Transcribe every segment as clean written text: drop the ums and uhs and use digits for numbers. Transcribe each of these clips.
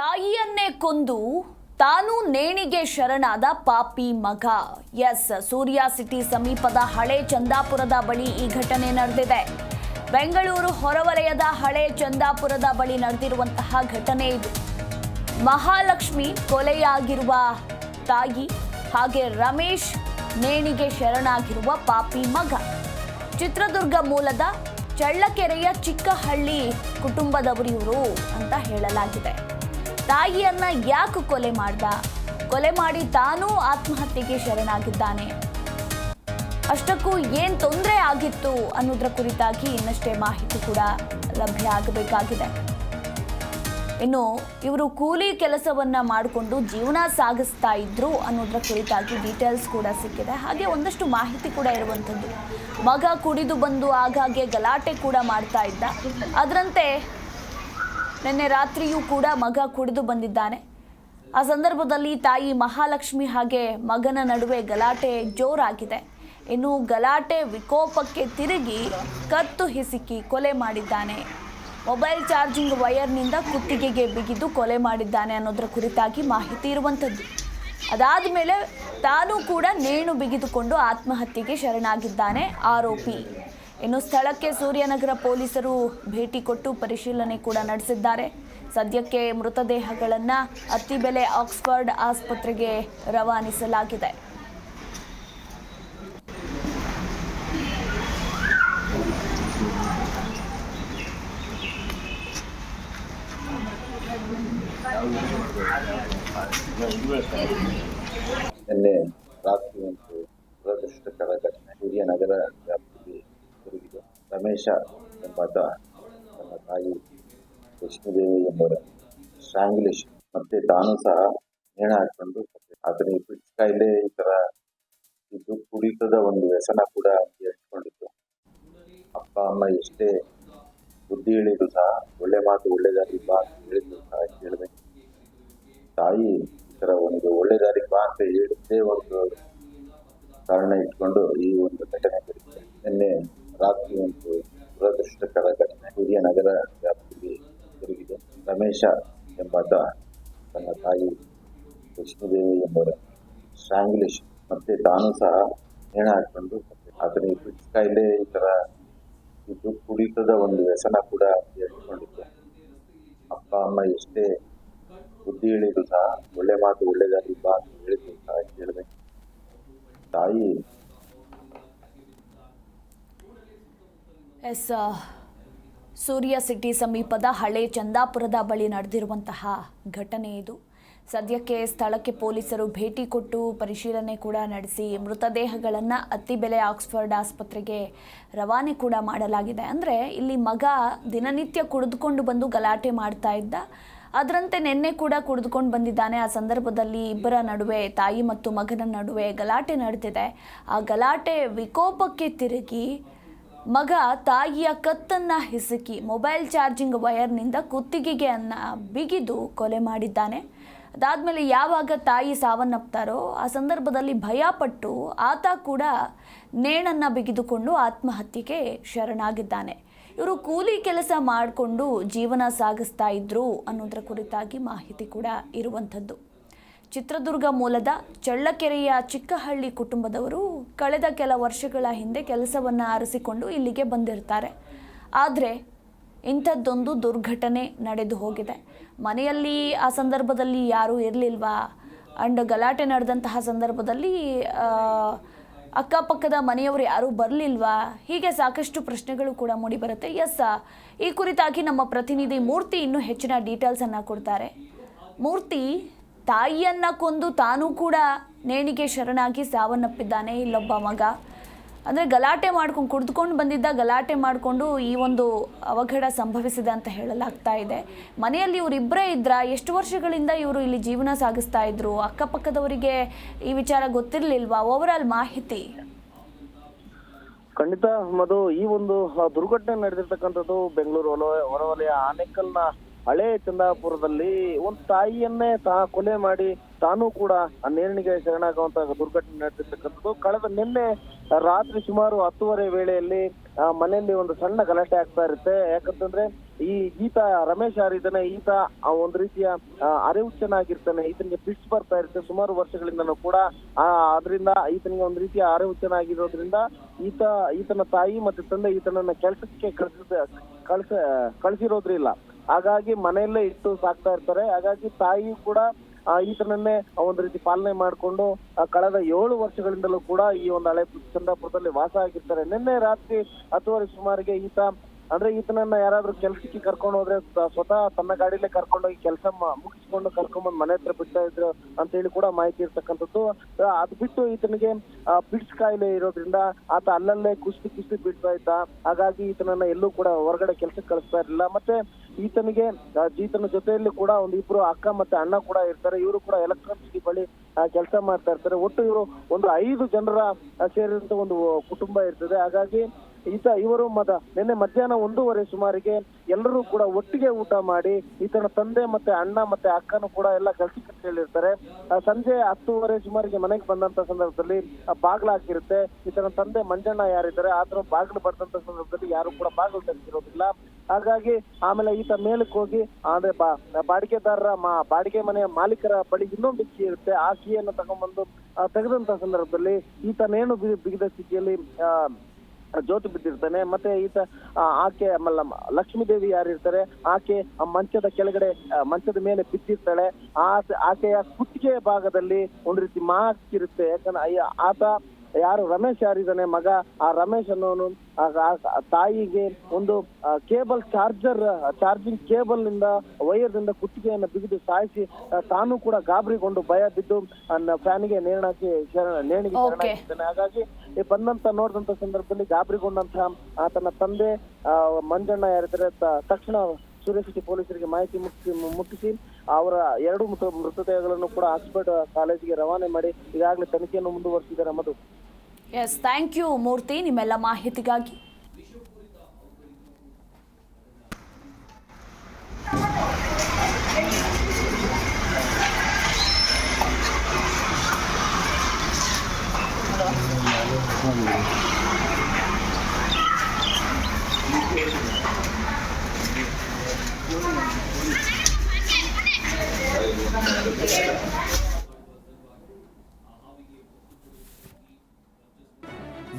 ತಾಯಿಯನ್ನೇ ಕೊಂದು ತಾನು ನೇಣಿಗೆ ಶರಣಾದ ಪಾಪಿ ಮಗ. ಎಸ್, ಸೂರ್ಯ ಸಿಟಿ ಸಮೀಪದ ಹಳೆ ಚಂದಾಪುರದ ಬಳಿ ಈ ಘಟನೆ ನಡೆದಿದೆ. ಬೆಂಗಳೂರು ಹೊರವಲಯದ ಹಳೆ ಚಂದಾಪುರದ ಬಳಿ ನಡೆದಿರುವಂತಹ ಘಟನೆ ಇದು. ಮಹಾಲಕ್ಷ್ಮಿ ಕೊಲೆಯಾಗಿರುವ ತಾಯಿ ಹಾಗೆ ರಮೇಶ್ ನೇಣಿಗೆ ಶರಣಾಗಿರುವ ಪಾಪಿ ಮಗ. ಚಿತ್ರದುರ್ಗ ಮೂಲದ ಚಳ್ಳಕೆರೆಯ ಚಿಕ್ಕಹಳ್ಳಿ ಕುಟುಂಬದವರು ಇವರು ಅಂತ ಹೇಳಲಾಗಿದೆ. ತಾಯಿಯನ್ನ ಯಾಕೆ ಕೊಲೆ ಮಾಡಿ ತಾನೂ ಆತ್ಮಹತ್ಯೆಗೆ ಶರಣಾಗಿದ್ದಾನೆ. ಅಷ್ಟಕ್ಕೂ ಏನ್ ತೊಂದರೆ ಆಗಿತ್ತು ಅನ್ನೋದ್ರ ಕುರಿತಾಗಿ ಇನ್ನಷ್ಟೇ ಮಾಹಿತಿ ಕೂಡ ಲಭ್ಯ ಆಗಬೇಕಾಗಿದೆ. ಇನ್ನು ಇವರು ಕೂಲಿ ಕೆಲಸವನ್ನ ಮಾಡಿಕೊಂಡು ಜೀವನ ಸಾಗಿಸ್ತಾ ಇದ್ರು ಅನ್ನೋದ್ರ ಕುರಿತಾಗಿ ಡೀಟೇಲ್ಸ್ ಕೂಡ ಸಿಕ್ಕಿದೆ. ಹಾಗೆ ಒಂದಷ್ಟು ಮಾಹಿತಿ ಕೂಡ ಇರುವಂಥದ್ದು. ಮಗ ಕುಡಿದು ಬಂದು ಆಗಾಗ್ಗೆ ಗಲಾಟೆ ಕೂಡ ಮಾಡ್ತಾ ಇದ್ದ. ಅದರಂತೆ ನಿನ್ನೆ ರಾತ್ರಿಯೂ ಕೂಡ ಮಗ ಕುಡಿದು ಬಂದಿದ್ದಾನೆ. ಆ ಸಂದರ್ಭದಲ್ಲಿ ತಾಯಿ ಮಹಾಲಕ್ಷ್ಮಿ ಹಾಗೆ ಮಗನ ನಡುವೆ ಗಲಾಟೆ ಜೋರಾಗಿದೆ. ಇನ್ನು ಗಲಾಟೆ ವಿಕೋಪಕ್ಕೆ ತಿರುಗಿ ಕತ್ತು ಹಿಸುಕಿ ಕೊಲೆ ಮಾಡಿದ್ದಾನೆ. ಮೊಬೈಲ್ ಚಾರ್ಜಿಂಗ್ ವೈರ್ನಿಂದ ಕುತ್ತಿಗೆಗೆ ಬಿಗಿದು ಕೊಲೆ ಮಾಡಿದ್ದಾನೆ ಅನ್ನೋದರ ಕುರಿತಾಗಿ ಮಾಹಿತಿ ಇರುವಂಥದ್ದು. ಅದಾದ ಮೇಲೆ ತಾನು ಕೂಡ ನೇಣು ಬಿಗಿದುಕೊಂಡು ಆತ್ಮಹತ್ಯೆಗೆ ಶರಣಾಗಿದ್ದಾನೆ ಆರೋಪಿ. ಇನ್ನು ಸ್ಥಳಕ್ಕೆ ಸೂರ್ಯನಗರ ಪೊಲೀಸರು ಭೇಟಿ ಕೊಟ್ಟು ಪರಿಶೀಲನೆ ಕೂಡ ನಡೆಸಿದ್ದಾರೆ. ಸದ್ಯಕ್ಕೆ ಮೃತದೇಹಗಳನ್ನು ಅತ್ತಿಬೆಲೆ ಆಕ್ಸ್ಫರ್ಡ್ ಆಸ್ಪತ್ರೆಗೆ ರವಾನಿಸಲಾಗಿದೆ. ನಿನ್ನೆ ರಾತ್ರಿ ಒಂದು ದುರದೃಷ್ಟಕರ ಘಟನೆ ಸೂರ್ಯನಗರ ವ್ಯಾಪ್ತಿಗೆ ಜರುಗಿದೆ. ರಮೇಶ ಎಂಬಾತ ತನ್ನ ತಾಯಿ ಲಕ್ಷ್ಮೀದೇವಿ ಎಂಬರ ಸ್ಟ್ರಾಂಗ್ಯುಲೇಷನ್ ಮತ್ತೆ ತಾನು ಸಹ ನೇಣ ಹಾಕೊಂಡು ಆತನಿಗೆ ಪಿಟ್ಸ್ ಕಾಯಿಲೆ ಈ ತರ ಇದು ಕುಡಿತದ ಒಂದು ವ್ಯಸನ ಕೂಡ ಇಟ್ಕೊಂಡಿತ್ತು. ಅಪ್ಪ ಅಮ್ಮ ಎಷ್ಟೇ ಬುದ್ಧಿ ಹೇಳಿದ್ರು ಸಹ ಒಳ್ಳೆ ಮಾತು ಒಳ್ಳೆದಾರಿ ಬಾ ಅಂತ ಹೇಳಿದ್ರು ಸಹ ಕೇಳಿದೆ. ತಾಯಿ ಈ ತರ ಒಂದು ಒಳ್ಳೆ ದಾರಿ ಬಾ ಅಂತ ಹೇಳಿದ್ದೇ ಒಂದು ಕಾರಣ ಇಟ್ಕೊಂಡು ಈ ಒಂದು ಘಟನೆ ನಡೆದಿದೆ. ನಿನ್ನೆ ರಾತ್ರಿ ಒಂದು ದುರದೃಷ್ಟಕರ ಘಟನೆ ಸೂರ್ಯನಗರ ವ್ಯಾಪ್ತಿಗೆ ಜರುಗಿದೆ. ರಮೇಶ ಎಂಬಾತ ತನ್ನ ತಾಯಿ ಲಕ್ಷ್ಮೀದೇವಿ ಎಂಬರ ಸ್ಟ್ರಾಂಗ್ಯುಲೇಷನ್ ಮತ್ತೆ ತಾನು ಸಹ ನೇಣ ಹಾಕೊಂಡು ಆತನಿಗೆ ಪಿಟ್ಸ್ ಕಾಯಿಲೆ ಈ ತರ ಇದು ಕುಡಿತದ ಒಂದು ವ್ಯಸನ ಕೂಡ ಇಟ್ಕೊಂಡಿತ್ತು. ಅಪ್ಪ ಅಮ್ಮ ಎಷ್ಟೇ ಬುದ್ಧಿ ಹೇಳಿದ್ರು ಸಹ ಒಳ್ಳೆ ಮಾತು ಒಳ್ಳೆದಾರಿ ಬಾ ಅಂತ ಹೇಳಿದ್ರು ಸಹ ಕೇಳಿದೆ. ತಾಯಿ ಸೂರ್ಯ ಸಿಟಿ ಸಮೀಪದ ಹಳೆ ಚಂದಾಪುರದ ಬಳಿ ನಡೆದಿರುವಂತಹ ಘಟನೆ ಇದು. ಸದ್ಯಕ್ಕೆ ಸ್ಥಳಕ್ಕೆ ಪೊಲೀಸರು ಭೇಟಿ ಕೊಟ್ಟು ಪರಿಶೀಲನೆ ಕೂಡ ನಡೆಸಿ ಮೃತದೇಹಗಳನ್ನು ಅತ್ತಿಬೆಲೆ ಆಕ್ಸ್ಫರ್ಡ್ ಆಸ್ಪತ್ರೆಗೆ ರವಾನೆ ಕೂಡ ಮಾಡಲಾಗಿದೆ. ಅಂದರೆ ಇಲ್ಲಿ ಮಗ ದಿನನಿತ್ಯ ಕುಡಿದುಕೊಂಡು ಬಂದು ಗಲಾಟೆ ಮಾಡ್ತಾ ಇದ್ದ. ಅದರಂತೆ ನಿನ್ನೆ ಕೂಡ ಕುಡಿದುಕೊಂಡು ಬಂದಿದ್ದಾನೆ. ಆ ಸಂದರ್ಭದಲ್ಲಿ ಇಬ್ಬರ ನಡುವೆ, ತಾಯಿ ಮತ್ತು ಮಗನ ನಡುವೆ ಗಲಾಟೆ ನಡೆದಿದೆ. ಆ ಗಲಾಟೆ ವಿಕೋಪಕ್ಕೆ ತಿರುಗಿ ಮಗ ತಾಯಿಯ ಕತ್ತನ್ನು ಹಿಸುಕಿ ಮೊಬೈಲ್ ಚಾರ್ಜಿಂಗ್ ವೈರ್ನಿಂದ ಕುತ್ತಿಗೆಗೆ ಬಿಗಿದು ಕೊಲೆ ಮಾಡಿದ್ದಾನೆ. ಅದಾದಮೇಲೆ ಯಾವಾಗ ತಾಯಿ ಸಾವನ್ನಪ್ತಾರೋ ಆ ಸಂದರ್ಭದಲ್ಲಿ ಭಯಪಟ್ಟು ಆತ ಕೂಡ ನೇಣನ್ನು ಬಿಗಿದುಕೊಂಡು ಆತ್ಮಹತ್ಯೆಗೆ ಶರಣಾಗಿದ್ದಾನೆ. ಇವರು ಕೂಲಿ ಕೆಲಸ ಮಾಡಿಕೊಂಡು ಜೀವನ ಸಾಗಿಸ್ತಾ ಇದ್ರು ಅನ್ನೋದರ ಕುರಿತಾಗಿ ಮಾಹಿತಿ ಕೂಡ ಇರುವಂಥದ್ದು. ಚಿತ್ರದುರ್ಗ ಮೂಲದ ಚಳ್ಳಕೆರೆಯ ಚಿಕ್ಕಹಳ್ಳಿ ಕುಟುಂಬದವರು ಕಳೆದ ಕೆಲ ವರ್ಷಗಳ ಹಿಂದೆ ಕೆಲಸವನ್ನು ಅರಸಿಕೊಂಡು ಇಲ್ಲಿಗೆ ಬಂದಿರ್ತಾರೆ. ಆದರೆ ಇಂಥದ್ದೊಂದು ದುರ್ಘಟನೆ ನಡೆದು ಹೋಗಿದೆ. ಮನೆಯಲ್ಲಿ ಆ ಸಂದರ್ಭದಲ್ಲಿ ಯಾರೂ ಇರಲಿಲ್ವಾ ಅಂಡ್ ಗಲಾಟೆ ನಡೆದಂತಹ ಸಂದರ್ಭದಲ್ಲಿ ಅಕ್ಕಪಕ್ಕದ ಮನೆಯವರು ಯಾರೂ ಬರಲಿಲ್ವಾ? ಹೀಗೆ ಸಾಕಷ್ಟು ಪ್ರಶ್ನೆಗಳು ಕೂಡ ಮೂಡಿಬರುತ್ತೆ. ಈ ಕುರಿತಾಗಿ ನಮ್ಮ ಪ್ರತಿನಿಧಿ ಮೂರ್ತಿ ಇನ್ನೂ ಹೆಚ್ಚಿನ ಡೀಟೇಲ್ಸನ್ನು ಕೊಡ್ತಾರೆ. ಮೂರ್ತಿ, ತಾಯಿಯನ್ನ ಕೊಂದು ತಾನೂ ಕೂಡ ನೇಣಿಗೆ ಶರಣಾಗಿ ಸಾವನ್ನಪ್ಪಿದ್ದಾನೆ ಇಲ್ಲೊಬ್ಬ ಮಗ. ಅಂದರೆ ಗಲಾಟೆ ಮಾಡ್ಕೊಂಡು ಕುಡಿದುಕೊಂಡು ಬಂದಿದ್ದ, ಗಲಾಟೆ ಮಾಡಿಕೊಂಡು ಈ ಒಂದು ಅವಘಡ ಸಂಭವಿಸಿದೆ ಅಂತ ಹೇಳಲಾಗ್ತಾ ಇದೆ. ಮನೆಯಲ್ಲಿ ಇವರಿಬ್ಬರೇ ಇದ್ರ? ಎಷ್ಟು ವರ್ಷಗಳಿಂದ ಇವರು ಇಲ್ಲಿ ಜೀವನ ಸಾಗಿಸ್ತಾ ಇದ್ರು? ಅಕ್ಕಪಕ್ಕದವರಿಗೆ ಈ ವಿಚಾರ ಗೊತ್ತಿರಲಿಲ್ವಾ? ಓವರಾಲ್ ಮಾಹಿತಿ. ಖಂಡಿತ ಮಧು, ಈ ಒಂದು ದುರ್ಘಟನೆ ನಡೆದಿರ್ತಕ್ಕಂಥದ್ದು ಬೆಂಗಳೂರು ಹೊರವಲಯ ಆನೇಕಲ್ನ ಹಳೆ ಚಂದಾಪುರದಲ್ಲಿ ಒಂದು ತಾಯಿಯನ್ನೇ ಕೊಲೆ ಮಾಡಿ ತಾನೂ ಕೂಡ ನೇಣಿಗೆ ಶರಣಾಗುವಂತಹ ದುರ್ಘಟನೆ ನಡೆದಿರ್ತಕ್ಕಂಥದ್ದು. ಕಳೆದ ನಿನ್ನೆ ರಾತ್ರಿ ಸುಮಾರು 10:30 ವೇಳೆಯಲ್ಲಿ ಮನೆಯಲ್ಲಿ ಒಂದು ಸಣ್ಣ ಗಲಾಟೆ ಆಗ್ತಾ ಇರುತ್ತೆ. ಯಾಕಂತಂದ್ರೆ ಈತ ರಮೇಶ್ ಯಾರಿದ್ದಾನೆ, ಈತ ಒಂದು ರೀತಿಯ ಅರೆಹುಚ್ಚನಾಗಿರ್ತಾನೆ. ಈತನಿಗೆ ಫಿಟ್ಸ್ ಬರ್ತಾ ಇರುತ್ತೆ ಸುಮಾರು ವರ್ಷಗಳಿಂದನೂ ಕೂಡ. ಅದರಿಂದ ಈತನಿಗೆ ಒಂದು ರೀತಿಯ ಅರೆಹುಚ್ಚನಾಗಿರೋದ್ರಿಂದ ಈತನ ತಾಯಿ ಮತ್ತೆ ತಂದೆ ಈತನನ್ನ ಕೆಲಸಕ್ಕೆ ಕಳಿಸಿರೋದ್ರಿಲ್ಲ. ಹಾಗಾಗಿ ಮನೆಯಲ್ಲೇ ಇಟ್ಟು ಸಾಕ್ತಾ ಇರ್ತಾರೆ. ಹಾಗಾಗಿ ತಾಯಿ ಕೂಡ ಈತನನ್ನೇ ಒಂದು ರೀತಿ ಪಾಲನೆ ಮಾಡಿಕೊಂಡು ಕಳೆದ 7 ವರ್ಷಗಳಿಂದಲೂ ಕೂಡ ಈ ಒಂದು ಹಳೆ ಚಂದಾಪುರದಲ್ಲಿ ವಾಸ ಆಗಿರ್ತಾರೆ. ನಿನ್ನೆ ರಾತ್ರಿ 10:30 ಸುಮಾರಿಗೆ ಈತನನ್ನ ಯಾರಾದ್ರೂ ಕೆಲ್ಸಕ್ಕೆ ಕರ್ಕೊಂಡು ಹೋದ್ರೆ ಸ್ವತಃ ತನ್ನ ಗಾಡಿಲೇ ಕರ್ಕೊಂಡೋಗಿ ಕೆಲಸ ಮುಗಿಸ್ಕೊಂಡು ಕರ್ಕೊಂಡ್ಬಂದು ಮನೆ ಹತ್ರ ಬಿಡ್ತಾ ಇದ್ರು ಅಂತ ಹೇಳಿ ಕೂಡ ಮಾಹಿತಿ ಇರ್ತಕ್ಕಂಥದ್ದು. ಅದು ಬಿಟ್ಟು ಈತನಿಗೆ ಪಿಟ್ಸ್ ಕಾಯಿಲೆ ಇರೋದ್ರಿಂದ ಆತ ಅಲ್ಲಲ್ಲೇ ಕುಸ್ತಿ ಬಿಡ್ತಾ ಇದ್ದ. ಹಾಗಾಗಿ ಈತನನ್ನ ಎಲ್ಲೂ ಕೂಡ ಹೊರಗಡೆ ಕೆಲ್ಸಕ್ಕೆ ಕಳಿಸ್ತಾ ಇರಲಿಲ್ಲ. ಮತ್ತೆ ಈತನ ಜೊತೆಯಲ್ಲಿ ಕೂಡ ಒಂದು 2 ಅಕ್ಕ ಮತ್ತೆ ಅಣ್ಣ ಕೂಡ ಇರ್ತಾರೆ. ಇವರು ಕೂಡ ಎಲೆಕ್ಟ್ರಾನಿಕ್ಸ್ ಬಳಿ ಕೆಲಸ ಮಾಡ್ತಾ ಇರ್ತಾರೆ. ಒಟ್ಟು ಇವರು ಒಂದು 5 ಜನರ ಸೇರಿದಂತ ಒಂದು ಕುಟುಂಬ ಇರ್ತದೆ. ಹಾಗಾಗಿ ಇವರು ನಿನ್ನೆ ಮಧ್ಯಾಹ್ನ 1:15 ಸುಮಾರಿಗೆ ಎಲ್ಲರೂ ಕೂಡ ಒಟ್ಟಿಗೆ ಊಟ ಮಾಡಿ ಈತನ ತಂದೆ ಮತ್ತೆ ಅಣ್ಣ ಮತ್ತೆ ಅಕ್ಕನು ಕೂಡ ಎಲ್ಲ ಕೆಲಸಕ್ಕೆ ಹೇಳಿರ್ತಾರೆ. ಸಂಜೆ 10:30 ಸುಮಾರಿಗೆ ಮನೆಗೆ ಬಂದಂತ ಸಂದರ್ಭದಲ್ಲಿ ಬಾಗಿಲು ಹಾಕಿರುತ್ತೆ. ಈತನ ತಂದೆ ಮಂಜಣ್ಣ ಯಾರಿದ್ದಾರೆ ಆತರ ಬಾಗಿಲು ಬರ್ತಂತ ಸಂದರ್ಭದಲ್ಲಿ ಯಾರು ಕೂಡ ಬಾಗಿಲು ತೆಗೆದಿರೋದಿಲ್ಲ. ಹಾಗಾಗಿ ಆಮೇಲೆ ಈತ ಮೇಲಕ್ಕೆ ಹೋಗಿ ಅಂದ್ರೆ ಬಾಡಿಗೆ ಮನೆಯ ಮಾಲೀಕರ ಬಳಿ ಇನ್ನೊಂದು ಕೀ ಇರುತ್ತೆ. ಆ ಕೀಯನ್ನು ತಗೊಂಡ್ಬಂದು ತೆಗೆದಂತ ಸಂದರ್ಭದಲ್ಲಿ ಈತನೇನು ಬಿಗಿದ ಸ್ಥಿತಿಯಲ್ಲಿ ಜ್ಯೋತಿ ಬಿದ್ದಿರ್ತಾನೆ. ಮತ್ತೆ ಆಕೆ ಲಕ್ಷ್ಮೀದೇವಿ ಯಾರಿರ್ತಾರೆ ಆಕೆ ಮಂಚದ ಕೆಳಗಡೆ ಮಂಚದ ಮೇಲೆ ಬಿದ್ದಿರ್ತಾಳೆ. ಆಕೆಯ ಕುತ್ತಿಗೆ ಭಾಗದಲ್ಲಿ ಒಂದು ರೀತಿ ಮಾಕಿರುತ್ತೆ. ಯಾಕಂದ್ರೆ ಆತ ಯಾರು ರಮೇಶ್ ಯಾರಿದ್ದಾನೆ ಮಗ, ಆ ರಮೇಶ್ ಅನ್ನೋನು ತಾಯಿಗೆ ಒಂದು ಕೇಬಲ್ ಚಾರ್ಜಿಂಗ್ ಕೇಬಲ್ ನಿಂದ ವೈರ್ ನಿಂದ ಕುತ್ತಿಗೆಯನ್ನು ಬಿಗಿದು ಸಾಯಿಸಿ ತಾನು ಕೂಡ ಗಾಬರಿಗೊಂಡು ಭಯ ಬಿದ್ದು ಫ್ಯಾನಿಗೆ ನೇಣಿಗೆ ಶರಣಾಗಿದ್ದಾನೆ. ಹಾಗಾಗಿ ನೋಡಿದಂತ ಸಂದರ್ಭದಲ್ಲಿ ಗಾಬರಿಗೊಂಡಂತಹ ಆತನ ತಂದೆ ಮಂಜಣ್ಣ ಯಾರಿದ್ದಾರೆ ತಕ್ಷಣ ಸೂರ್ಯಸಿಟಿ ಪೊಲೀಸರಿಗೆ ಮಾಹಿತಿ ಮುಟ್ಟಿಸಿ ಅವರ 2 ಮೃತದೇಹಗಳನ್ನು ಕೂಡ ಆಕ್ಸ್ಫರ್ಡ್ ಕಾಲೇಜಿಗೆ ರವಾನೆ ಮಾಡಿ ಈಗಾಗಲೇ ತನಿಖೆಯನ್ನು ಮುಂದುವರಿಸಿದ್ದಾರೆ. ಮಧು. ಎಸ್, ಥ್ಯಾಂಕ್ ಯು ಮೂರ್ತಿ ನಿಮ್ಮೆಲ್ಲ ಮಾಹಿತಿಗಾಗಿ.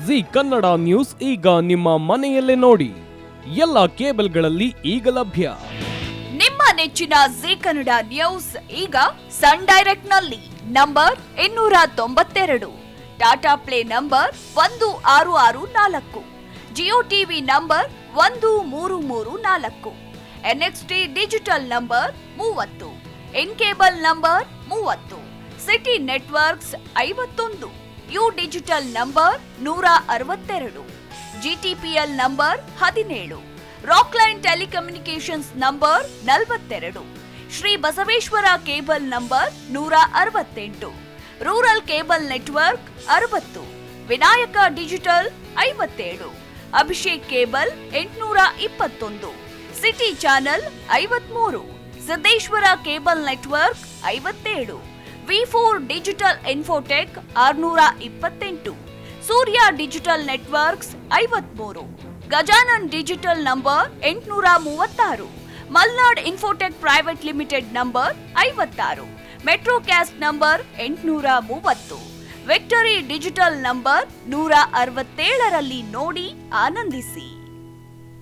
ಜಿ ಕನ್ನಡ ನ್ಯೂಸ್ ಈಗ ನಿಮ್ಮ ಮನೆಯಲ್ಲೇ ನೋಡಿ. ಎಲ್ಲ ಕೇಬಲ್ಗಳಲ್ಲಿ ಈಗ ಲಭ್ಯ. ನಿಮ್ಮ ನೆಚ್ಚಿನ ಜಿ ಕನ್ನಡ ನ್ಯೂಸ್ ಈಗ ಸನ್ ಡೈರೆಕ್ಟ್ ನಲ್ಲಿ number 292, Tata play number 1664, Jio TV number 1334, NXT digital number 30, in cable number 30, city networks 51, U digital number 162, GTPL number 17, Rockline telecommunications number 42, Shri Basaveshwara cable number 168, rural cable network 60, Vinayaka digital 57, Abhishek cable 821, city channel 53, Siddeshwara cable network 57, V4 digital Infotech 628, Surya digital networks 53, Gajanan digital number 836, Malnad Infotech private limited number 56, Metrocast number 830, Victory digital number 167ರಲ್ಲಿ ನೋಡಿ ಆನಂದಿಸಿ.